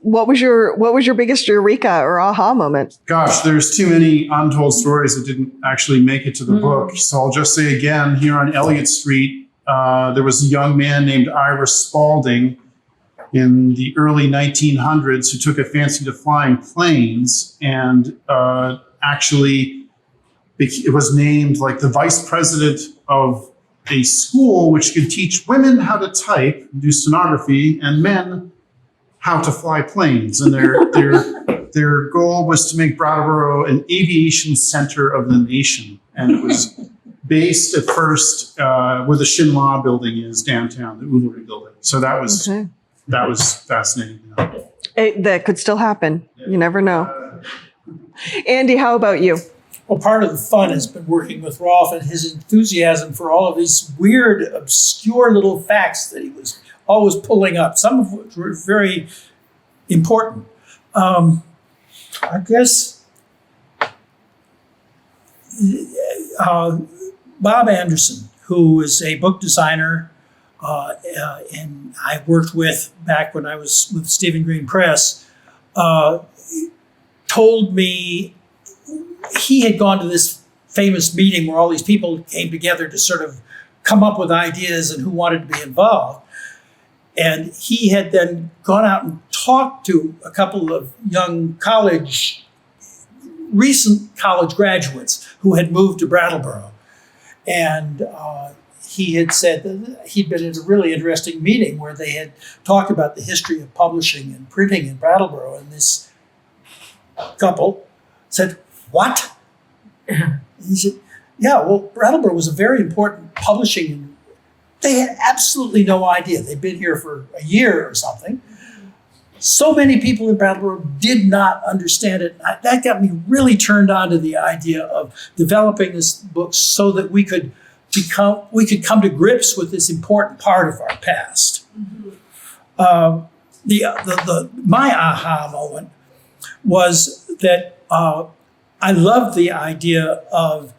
What was your biggest eureka or aha moment? Gosh, there's too many untold stories that didn't actually make it to the book. So I'll just say again, here on Elliot Street, there was a young man named Ira Spalding in the early 1900s who took a fancy to flying planes, and actually it was named like the vice president of a school which could teach women how to type, do stenography, and men how to fly planes. And their goal was to make Brattleboro an aviation center of the nation. And it was based at first where the Shinla building is downtown, the Ullery building. So that was fascinating. That could still happen. You never know. Andy, how about you? Well, part of the fun has been working with Rolf and his enthusiasm for all of these weird, obscure little facts that he was always pulling up, some of which were very important. I guess Bob Anderson, who is a book designer, and I worked with back when I was with Stephen Green Press, told me he had gone to this famous meeting where all these people came together to sort of come up with ideas and who wanted to be involved. And he had then gone out and talked to a couple of young recent college graduates who had moved to Brattleboro. And he had said that he'd been at a really interesting meeting where they had talked about the history of publishing and printing in Brattleboro. And this couple said, "What?" And he said, "Yeah, well, Brattleboro was a very important publishing." And they had absolutely no idea. They'd been here for a year or something. So many people in Brattleboro did not understand it. That got me really turned on to the idea of developing this book so that we could come to grips with this important part of our past. My aha moment was that I loved the idea of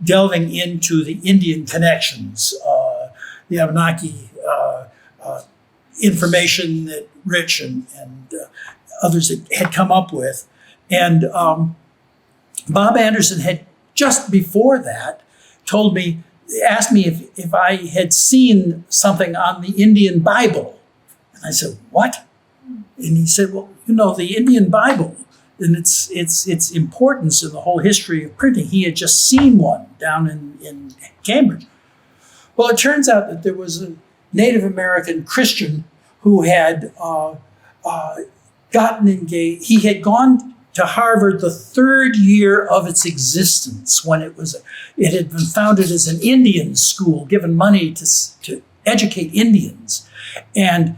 delving into the Indian connections, the Abenaki information that Rich and others had come up with. And Bob Anderson had just before that asked me if I had seen something on the Indian Bible. And I said, "What?" And he said, "Well, the Indian Bible and its importance in the whole history of printing." He had just seen one down in Cambridge. Well, it turns out that there was a Native American Christian who had gotten engaged. He had gone to Harvard the third year of its existence when it had been founded as an Indian school, given money to educate Indians. And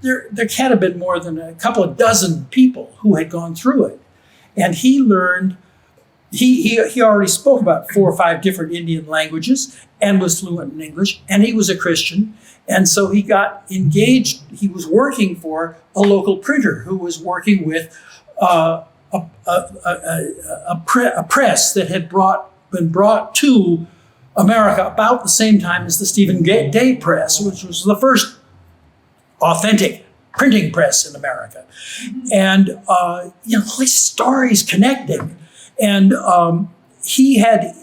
there can't have been more than a couple of dozen people who had gone through it. And he learned, he already spoke about 4 or 5 different Indian languages and was fluent in English, and he was a Christian. And so he got engaged. He was working for a local printer who was working with a press that had been brought to America about the same time as the Stephen Day Press, which was the first authentic printing press in America. And, all these stories connecting. And he had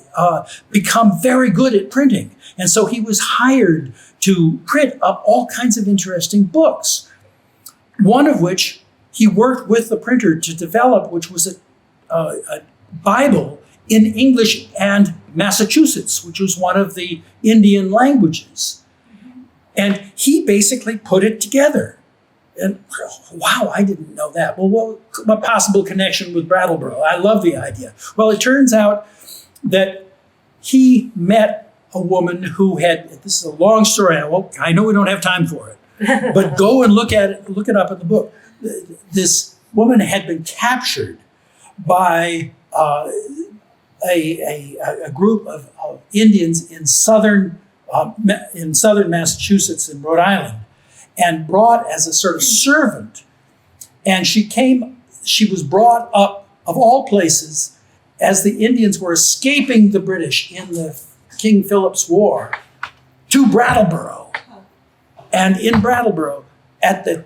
become very good at printing. And so he was hired to print up all kinds of interesting books, one of which he worked with the printer to develop, which was a Bible in English and Massachusetts, which was one of the Indian languages. And he basically put it together. And wow, I didn't know that. Well, what possible connection with Brattleboro? I love the idea. Well, it turns out that he met a woman who had, this is a long story, I know we don't have time for it, but go and look it up in the book. This woman had been captured by a group of Indians in southern Massachusetts and Rhode Island, and brought as a sort of servant. And she was brought up, of all places, as the Indians were escaping the British in the King Philip's War, to Brattleboro. And in Brattleboro, at the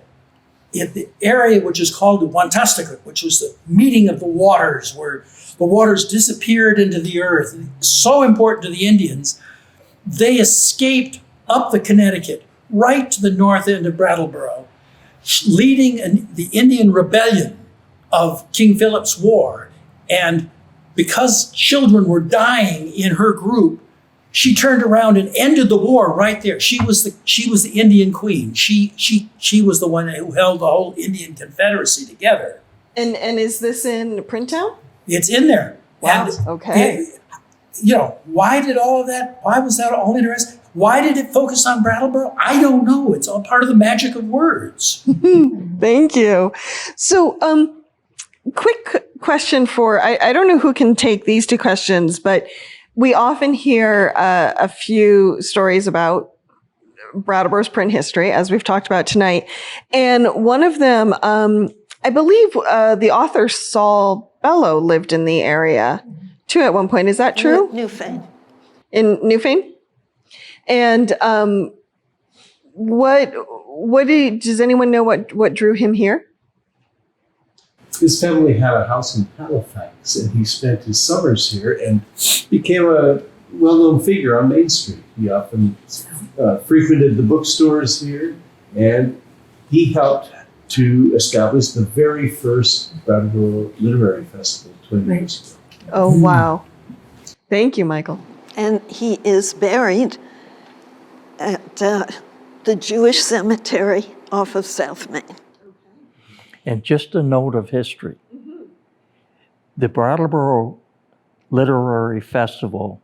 area which is called the Wantasticook, which was the meeting of the waters, where the waters disappeared into the earth, so important to the Indians, they escaped up the Connecticut, right to the north end of Brattleboro, leading the Indian rebellion of King Philip's War. And because children were dying in her group, she turned around and ended the war right there. She was the Indian queen. She was the one who held the whole Indian Confederacy together. And is this in Printtown? It's in there. Wow. And okay. Why was that all interesting? Why did it focus on Brattleboro? I don't know. It's all part of the magic of words. Thank you. So, quick question I don't know who can take these 2 questions, but we often hear a few stories about Brattleboro's print history, as we've talked about tonight. And one of them, I believe the author Saul Bellow lived in the area Two at one point. Is that true? Newfane. In Newfane? And does anyone know what drew him here? His family had a house in Halifax, and he spent his summers here and became a well-known figure on Main Street. He often frequented the bookstores here, and he helped to establish the very first Brattleboro Literary Festival 20 years ago. Oh, wow. Thank you, Michael. And he is buried at the Jewish cemetery off of South Main. And just a note of history. The Brattleboro Literary Festival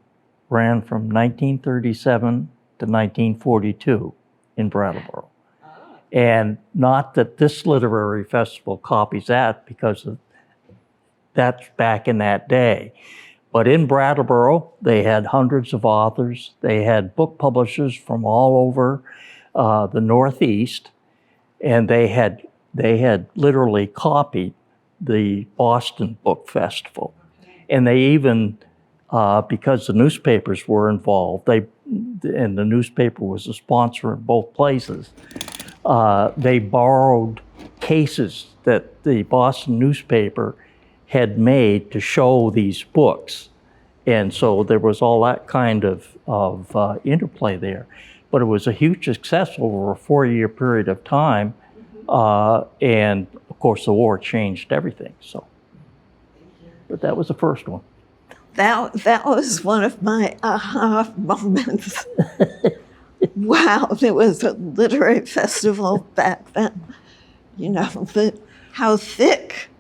ran from 1937 to 1942 in Brattleboro. And not that this literary festival copies that, because that's back in that day. But in Brattleboro, they had hundreds of authors. They had book publishers from all over the Northeast, and they had literally copied the Boston Book Festival. And they even, because the newspapers were involved, and the newspaper was a sponsor in both places, they borrowed cases that the Boston newspaper had made to show these books. And so there was all that kind of interplay there. But it was a huge success over a 4-year period of time. And of course, the war changed everything. So, but that was the first one. That was one of my aha moments. Wow, there was a literary festival back then. You know, how thick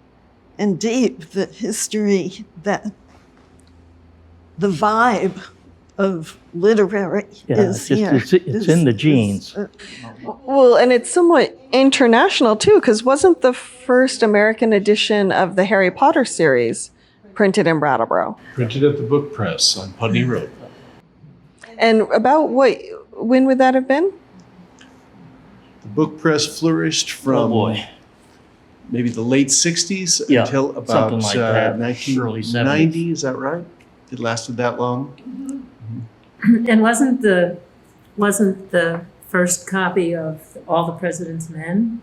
and deep the history, that the vibe of literary is here. It's in the genes. Well, and it's somewhat international too, because wasn't the first American edition of the Harry Potter series printed in Brattleboro? Printed at the Book Press on Putney Road. And about when would that have been? The book press flourished from maybe the late 60s until about something like that, early 1990. 70s. Is that right? It lasted that long? And wasn't the first copy of All the President's Men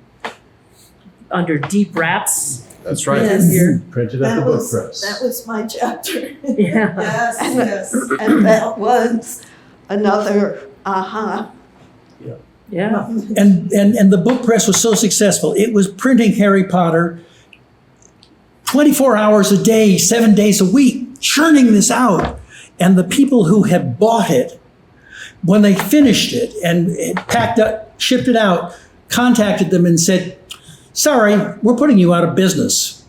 under deep wraps? That's right. Yes. Printed at the Book Press. That was my chapter. Yeah. Yes. And that was another aha. Yeah. And the book press was so successful. It was printing Harry Potter 24 hours a day, 7 days a week, churning this out. And the people who had bought it, when they finished it and it packed up, shipped it out, contacted them and said, "Sorry, we're putting you out of business."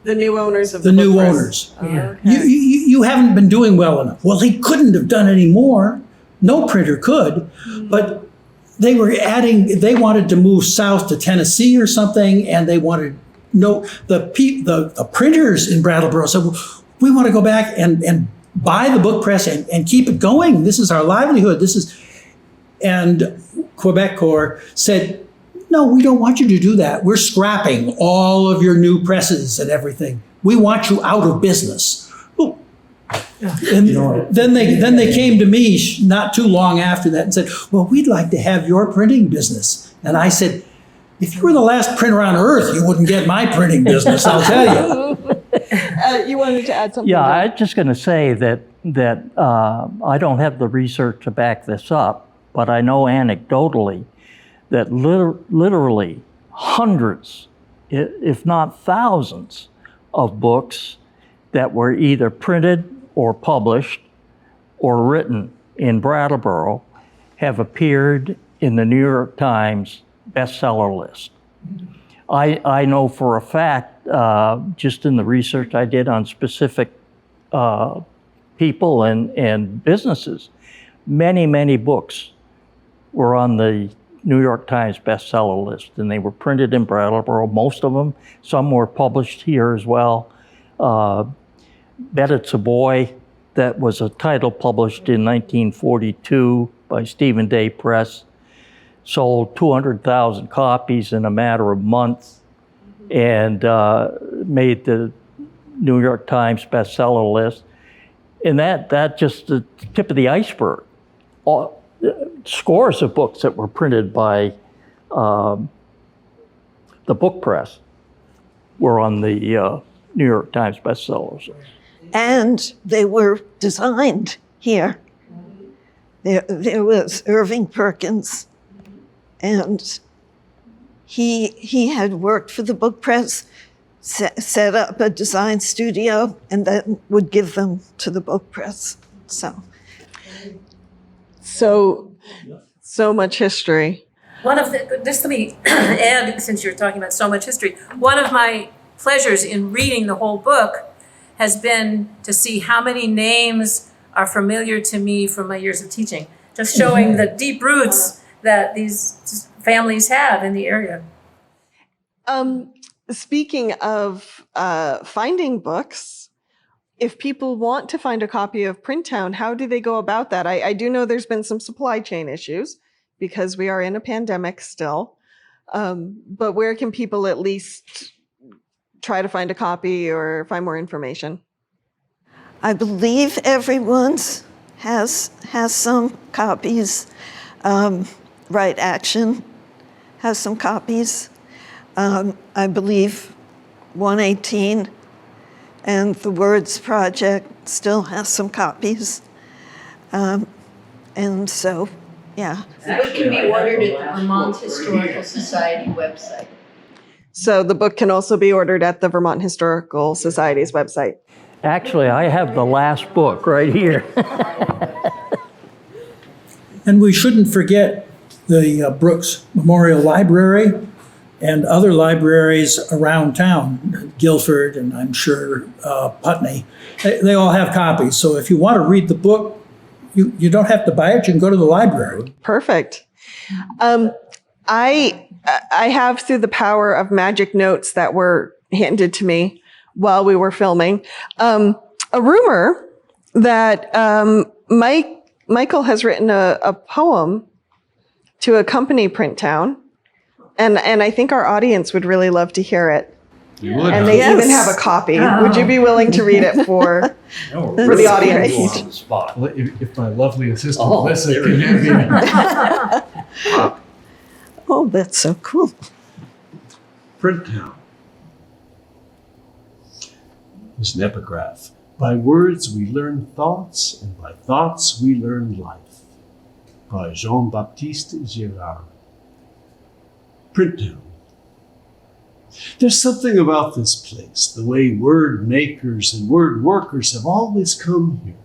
The new owners of The the new book press. owners. Yeah. Okay. You haven't been doing well enough. Well, he couldn't have done any more. No printer could, but they wanted to move south to Tennessee or something, and they wanted the printers in Brattleboro said, well, we want to go back and buy the book press and keep it going. This is our livelihood. And Quebec Corps said, no, we don't want you to do that. We're scrapping all of your new presses and everything. We want you out of business. Well, and then they came to me not too long after that and said, well, we'd like to have your printing business. And I said, if you were the last printer on earth, you wouldn't get my printing business, I'll tell you. You wanted to add something? Yeah, John? I'm just going to say that I don't have the research to back this up, but I know anecdotally that literally hundreds, if not thousands, of books that were either printed or published or written in Brattleboro have appeared in the New York Times bestseller list. I know for a fact, just in the research I did on specific people and businesses, many books were on the New York Times bestseller list, and they were printed in Brattleboro, most of them. Some were published here as well. Bet It's a Boy, that was a title published in 1942 by Stephen Day Press, sold 200,000 copies in a matter of months, and made the New York Times bestseller list. And that just the tip of the iceberg. Scores of books that were printed by the book press were on the New York Times bestsellers. And they were designed here. There was Irving Perkins, and he had worked for the book press, set up a design studio, and then would give them to the book press. So much history. Just let me add, since you're talking about so much history, one of my pleasures in reading the whole book has been to see how many names are familiar to me from my years of teaching, just showing the deep roots that these families have in the area. Speaking of finding books, if people want to find a copy of Printtown, how do they go about that? I do know there's been some supply chain issues because we are in a pandemic still. But where can people at least try to find a copy or find more information? I believe everyone's has some copies. Right Action has some copies. I believe 118 and the Words Project still has some copies. And so, yeah. The book can be ordered at the Vermont Historical Society website. So the book can also be ordered at the Vermont Historical Society's website. Actually, I have the last book right here. And we shouldn't forget the Brooks Memorial Library and other libraries around town, Guilford and I'm sure Putney. They all have copies. So if you want to read the book, you don't have to buy it. You can go to the library. Perfect. I have, through the power of magic notes that were handed to me while we were filming, a rumor that Michael has written a poem to accompany Printtown, and I think our audience would really love to hear it. You would. And they even have a copy. Would you be willing to read it for the audience? Well, if my lovely assistant Lissa can hear me. Oh, that's so cool. Printtown. There's an epigraph. By words we learn thoughts, and by thoughts we learn life. By Jean-Baptiste Girard. Printtown. There's something about this place, the way word makers and word workers have always come here.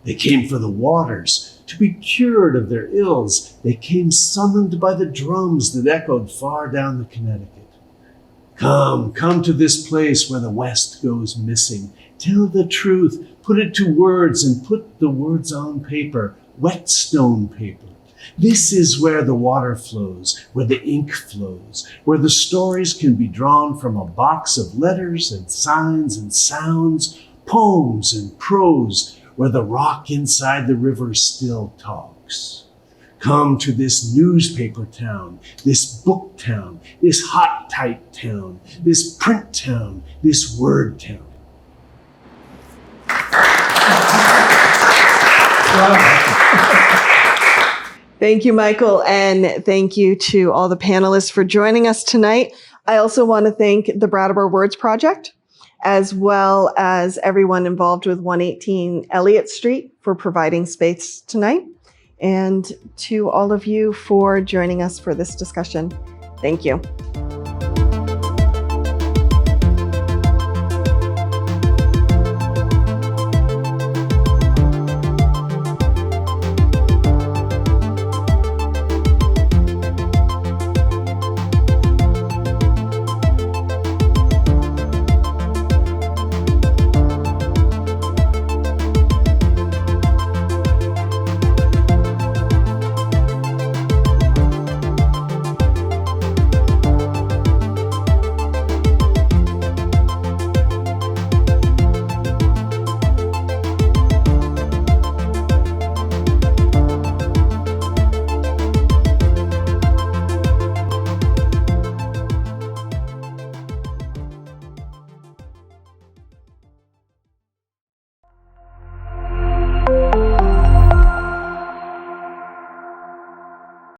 They came for the waters, to be cured of their ills. They came summoned by the drums that echoed far down the Connecticut. Come to this place where the West goes missing. Tell the truth, put it to words, and put the words on paper, wet stone paper. This is where the water flows, where the ink flows, where the stories can be drawn from a box of letters and signs and sounds, poems and prose, where the rock inside the river still talks. Come to this newspaper town, this book town, this hot tight town, this print town, this word town. Thank you, Michael, and thank you to all the panelists for joining us tonight. I also want to thank the Brattleboro Words Project, as well as everyone involved with 118 Elliot Street for providing space tonight, and to all of you for joining us for this discussion. Thank you.